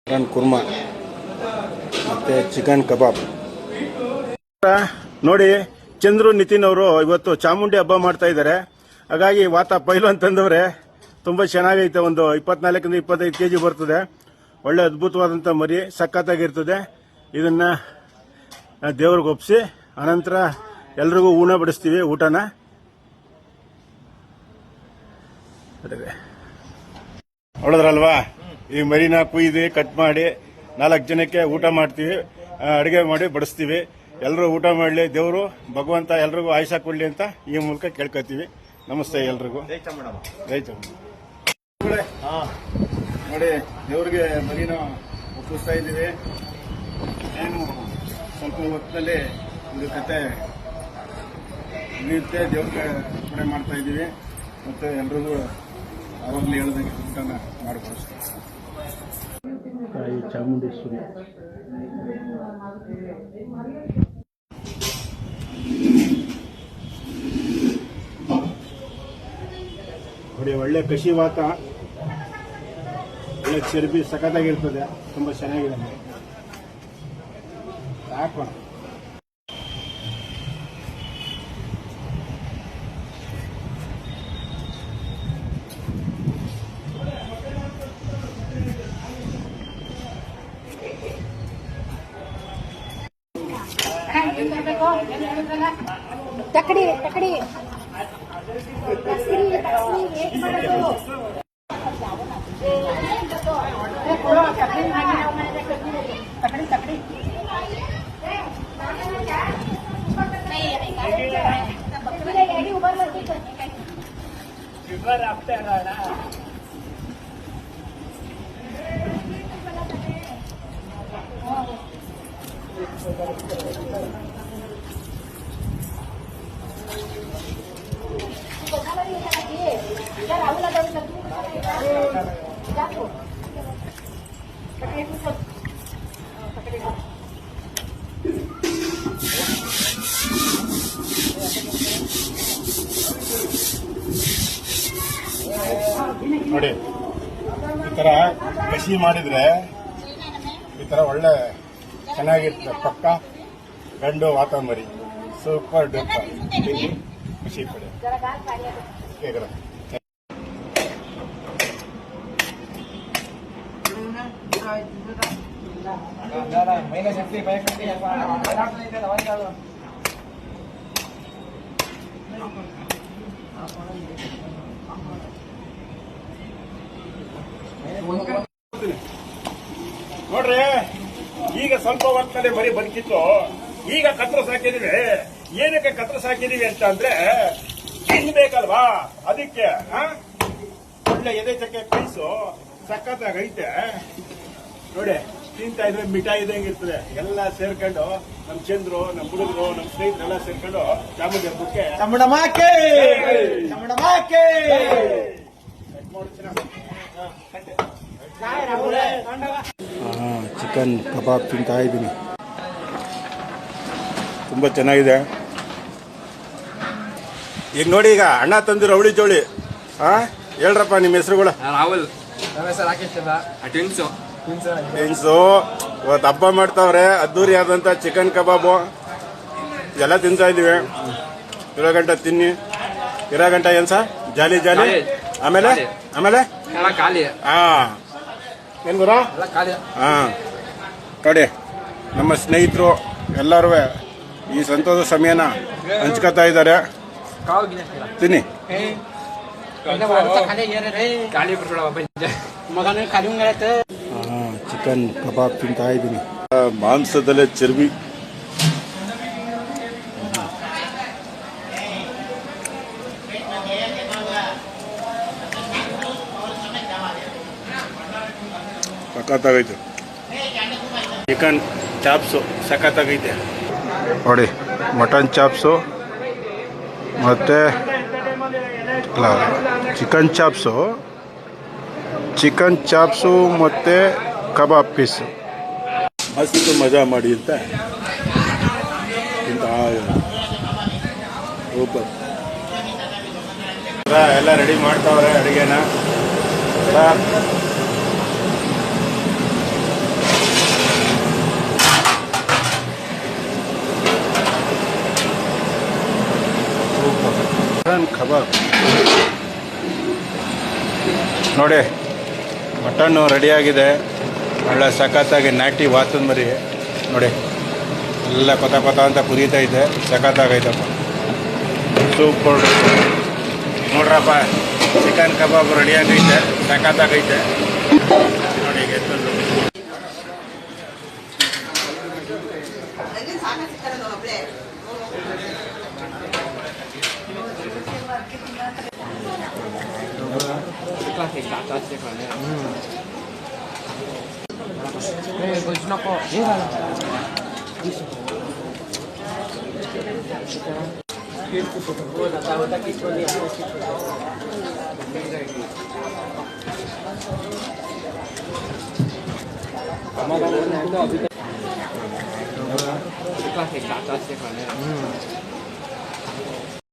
Chicken Kurma ಮತ್ತು chicken ಕಬಾಬ್. ನೋಡಿ, ಚಂದ್ರು ನಿತಿನ್ ಅವರು ಇವತ್ತು ಚಾಮುಂಡಿ ಹಬ್ಬ ಮಾಡ್ತಾ ಇದ್ದಾರೆ. ಹಾಗಾಗಿ ಪೈಲು ಅಂತಂದವ್ರೆ ತುಂಬ ಚೆನ್ನಾಗೈತೆ. ಒಂದು 24-25 kg ಬರ್ತದೆ. ಒಳ್ಳೆ ಅದ್ಭುತವಾದಂಥ ಮರಿ, ಸಖತ್ತಾಗಿರ್ತದೆ. ಇದನ್ನ ದೇವ್ರಿಗೆ ಒಪ್ಪಿಸಿ ಅನಂತರ ಎಲ್ರಿಗೂ ಊಟ ಬಡಿಸ್ತೀವಿ. ಊಟನ ಹೊಡೆದ್ರಲ್ವಾ, ಈ ಮರಿನ ಕುಯ್ದು ಕಟ್ ಮಾಡಿ 4 ಜನಕ್ಕೆ ಊಟ ಮಾಡ್ತೀವಿ, ಅಡುಗೆ ಮಾಡಿ ಬಡಿಸ್ತೀವಿ. ಎಲ್ಲರೂ ಊಟ ಮಾಡಲಿ, ದೇವರು ಭಗವಂತ ಎಲ್ರಿಗೂ ಆಯುಷ ಕೊಡಲಿ ಅಂತ ಈ ಮೂಲಕ ಕೇಳ್ಕೊತೀವಿ. ನಮಸ್ತೆ ಎಲ್ರಿಗೂ. ಜೈ ಚಾಮುಂಡಿ. ನೋಡಿ, ದೇವ್ರಿಗೆ ಮರಿನ ಒಪ್ಪಿಸ್ತಾ ಇದ್ದೀವಿ. ಏನು ಸ್ವಲ್ಪ ಹೊತ್ತಿನಲ್ಲಿ ಒಂದು ಕತೆ ಮುಗಿಯುತ್ತೆ. ದೇವ್ರಿಗೆ ಅರ್ಪಣೆ ಮಾಡ್ತಾ ಇದ್ದೀವಿ. ಮತ್ತು ಎಲ್ರಿಗೂ ಅವಾಗಲೇ ಹೇಳ್ದಂಗೆ ಊಟನ ಮಾಡಿಕೊಡಿಸ್ತೀವಿ. ತಾಯಿ ಚಾಮುಂಡೇಶ್ವರಿ. ನೋಡಿ, ಒಳ್ಳೆ ಕಸಿ ವಾತ, ಒಳ್ಳೆ ಚರ್ಬಿ ಸಖತ್ತಾಗಿರ್ತದೆ. ತುಂಬ ಚೆನ್ನಾಗಿದೆ. ಹಾಕೋಣ. ತಕಡಿ ತಕಡಿ ನೋಡಿ, ಈ ತರ ಕಸಿ ಮಾಡಿದ್ರೆ ಈ ತರ ಒಳ್ಳೆ ಚೆನ್ನಾಗಿರ್ತದೆ. ಪಕ್ಕ ಗಂಡು ವಾತ ಮರಿ, ಸೂಪರ್ ಡೂಪರ್ ಖುಷಿ ಪಡೆ. ನೋಡ್ರಿ, ಈಗ ಸ್ವಲ್ಪ ಹೊತ್ತಿನಲ್ಲಿ ಮರಿ ಬದುಕಿತ್ತು. ಈಗ ಕತ್ರ ಸಾಕಿದೀವಿ. ಏನಕ್ಕೆ ಕತ್ರ ಸಾಕಿದೀವಿ ಅಂತ ಅಂದ್ರೆ ತಿನ್ಬೇಕಲ್ವಾ, ಅದಕ್ಕೆ. ಒಳ್ಳೆ ಎದೆ ಚಕ್ಕೆ ಪೀಸು ಸಖತ್ತಾಗೈತೆ. ನೋಡಿ, ತಿಂತಾ ಇದ್ರೆ ಮಿಠಾಯಿ ಇದ್ದಂಗೆ ಇರ್ತದೆ. ಎಲ್ಲ ಸೇರ್ಕೊಂಡು ನಮ್ ಚಂದ್ರು, ನಮ್ ಹುಡುಗರು, ನಮ್ ಸ್ನೇಹಿತರೆಲ್ಲ ಸೇರ್ಕೊಂಡು ಚಾಮುಂಡಿ ಹಬ್ಬಕ್ಕೆ ಚಿಕನ್ ಕಬಾಬ್ ತಿಂತಾ ಇದ್ದೀನಿ. ತುಂಬಾ ಚೆನ್ನಾಗಿದೆ. ಈಗ ನೋಡಿ, ಈಗ ಅಣ್ಣ ತಂದಿರೋ ಅವಳಿ ಜೋಳಿ. ಹೇಳ್ರಪ್ಪ ನಿಮ್ಮ ಹೆಸರುಗಳು. ರಾಹುಲ್, ರಾಕೇಶ್, ತಿನ್ಸು. ಇವತ್ತು ಹಬ್ಬ ಮಾಡ್ತಾವ್ರೆ, ಅದ್ದೂರಿ ಆದಂತ ಚಿಕನ್ ಕಬಾಬು ಎಲ್ಲ ತಿಂತಾ ಇದೀವಿ. ಇರೋ ಗಂಟ ತಿನ್ನಿ, ಇರೋ ಗಂಟ ಏನ್ ಸರ್ ಜಾಲಿ ಜಾಲಿ. ಆಮೇಲೆ ಆಮೇಲೆ ಏನ್ ಗುರು? ನೋಡಿ, ನಮ್ಮ ಸ್ನೇಹಿತರು ಎಲ್ಲರೂ ಈ ಸಂತೋಷ ಸಮಯನ ಹಂಚ್ಕೊತಾ ಇದ್ದಾರೆ. ತಿನ್ನಿ. ಚಿಕನ್ ಕಬಾಬ್ ತಿಂತಾ ಇದ್ದೀನಿ. ಮಾಂಸದಲ್ಲೇ ಚರ್ಬಿ. ಸಖತ್ತಾಗೈತೆ. ಚಿಕನ್ ಚಾಪ್ಸು ಸಖತ್ತಾಗೈತೆ. ನೋಡಿ, ಮಟನ್ ಚಾಪ್ಸು ಮತ್ತು ಚಿಕನ್ ಚಾಪ್ಸು ಮತ್ತು ಕಬಾಬ್ ಪೀಸು ಮಸ್ತ್ ಮಜಾ ಮಾಡಿ ಅಂತ ಸೂಪರ್. ಎಲ್ಲ ರೆಡಿ ಮಾಡ್ತಾವ್ರೆ ಅಡುಗೆನ. ಕಬಾಬ್ ನೋಡಿ. ಮಟನ್ನು ರೆಡಿಯಾಗಿದೆ. ಒಳ್ಳೆ ಸಖತ್ತಾಗಿ ನಾಟಿ ವಾತದ ಮರಿ ನೋಡಿ, ಎಲ್ಲ ಕೊತ ಕೊತ ಅಂತ ಕುದೀತೈತೆ. ಸಖತ್ತಾಗೈತಪ್ಪ, ಸೂಪರ್. ನೋಡ್ರಪ್ಪ, ಚಿಕನ್ ಕಬಾಬ್ ರೆಡಿಯಾಗೈತೆ, ಸಖತ್ತಾಗೈತೆ ನೋಡಿ. ಈಗ ಎತ್ತಲು